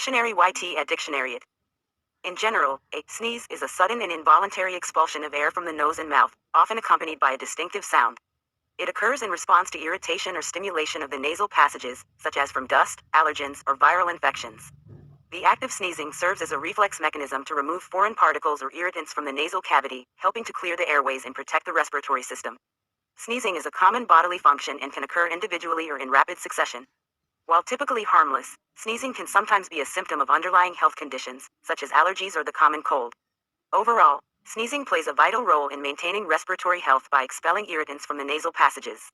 Dictionary YT at Dictionary it. In general, a sneeze is a sudden and involuntary expulsion of air from the nose and mouth, often accompanied by a distinctive sound. It occurs in response to irritation or stimulation of the nasal passages, such as from dust, allergens, or viral infections. The act of sneezing serves as a reflex mechanism to remove foreign particles or irritants from the nasal cavity, helping to clear the airways and protect the respiratory system. Sneezing is a common bodily function and can occur individually or in rapid succession. While typically harmless, sneezing can sometimes be a symptom of underlying health conditions, such as allergies or the common cold. Overall, sneezing plays a vital role in maintaining respiratory health by expelling irritants from the nasal passages.